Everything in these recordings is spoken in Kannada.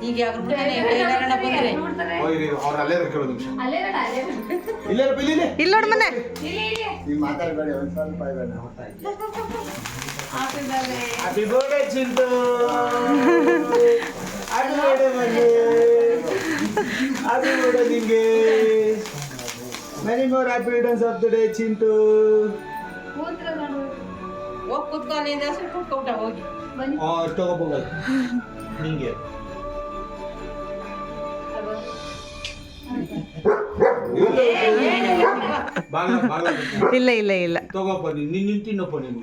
ಈಗ ಯಾರು ಬಂದ್ರೆ ಅವ್ರ ಅಲ್ಲೇ ಕೇಳೋ ನಿಮಿಷ ಇಲ್ಲಿ ನೋಡು ಮನೆ. ಮಾತಾಡಬೇಡಿ ಒಂದು ಸ್ವಲ್ಪ happy birthday Chintu. Happy birthday ಮನೆ. ಹ್ಯಾಪಿ ಬರ್ಡೇ ನಿಂಗೆ. Many more happy returns of the day Chintu. ಹೋಗಿ ಕೂತ್ಕೊಂಡು ಸ್ವಲ್ಪ ಹೋಗಿ ತಗೋಬೋಗಲ್ಲ ನಿಂಗೆ. ಇಲ್ಲ ಇಲ್ಲ ಇಲ್ಲ ತಗೋಪ್ಪ ನಿನ್ನ ತಿನ್ನಪ್ಪ ನೀನು.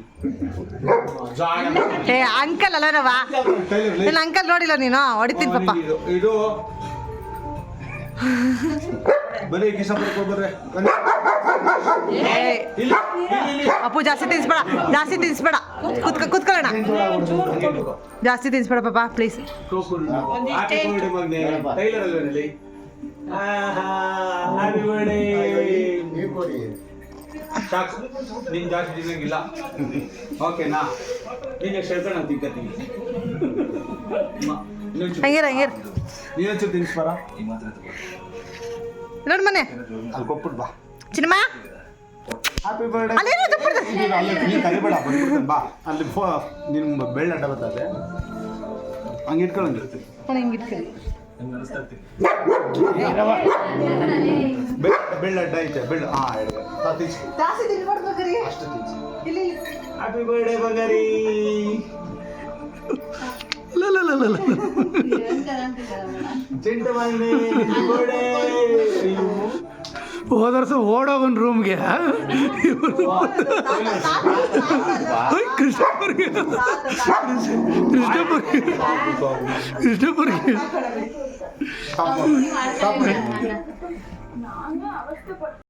ಏ ಅಂಕಲ್ ಅಲ್ಲ ರವಾ, ನನ್ನ ಅಂಕಲ್ ನೋಡಿಲ್ಲ ನೀನು, ಹೊಡಿತೀನಿ ಪಾಪ. ಇದು ಬರೀ ಕಿಸ ಬರ್ಕೊಬರ್ರೆ. ಅಪ್ಪು ಜಾಸ್ತಿ ತಿನ್ಸ್ಬೇಡ, ಜಾಸ್ತಿ ತಿನ್ಸ್ಬೇಡ, ಕುತ್ಕೊಳ್ಳೋಣ. ಜಾಸ್ತಿ ತಿನ್ಸ್ಬೇಡ ಪಾಪ ಪ್ಲೀಸ್. ಟೈಲರ್ ಅಲ್ವೇನಲ್ಲಿ. Happy birthday. ಸಾಕು, ನೀನು ಜಾಸ್ತಿ ತಿನ್ನಂಗಿಲ್ಲ ಓಕೆನಾ? ನೀನು ಎಷ್ಟು ಹೇಳ್ಕೊಂಡು ನಾನು ತಿಂತೀನಿ. ಹಂಗಿರ ಹಂಗಿರ ನೀನು ತಿನ್ಸ್ಬಾರ ನೋಡು ಮನೆ ಅಲ್ಲಿ ಕೊಟ್ಬಿಟ್ಟು ಬಾ ಚಿನ್ನಮ್ಮ. Happy birthday. ನೀನು ಕರಿಬೇಡ, ಬಂದ್ಬಿಡ್ತೇನೆ ಬಾ. ಅಲ್ಲಿ ನಿನ್ನ ಬೆಳ್ಳ ಅಡ್ಡ ಬರ್ತದೆ, ಹಂಗೆ ಇಟ್ಕೊಳ್ಳಂಗಿರ್ತೀನಿ. ಬೆಳ್ಳ ಅಡ್ಡ ಐತೆ, ಬೆಳ್ಳ. ಅಷ್ಟು ತಿನ್ಸಿ. ಹ್ಯಾಪಿ ಬರ್ಡೇ ಬಂಗಾರಿ. ಚಿಂಟು ಬಂದೆ ಬರ್ಡೇ. ಹೋದ ವರ್ಷ ಓಡೋಗನ್ ರೂಮ್ಗೆ ಕೃಷ್ಣಪುರ್ಗೆ ಕೃಷ್ಣಪುರ್ಗೆ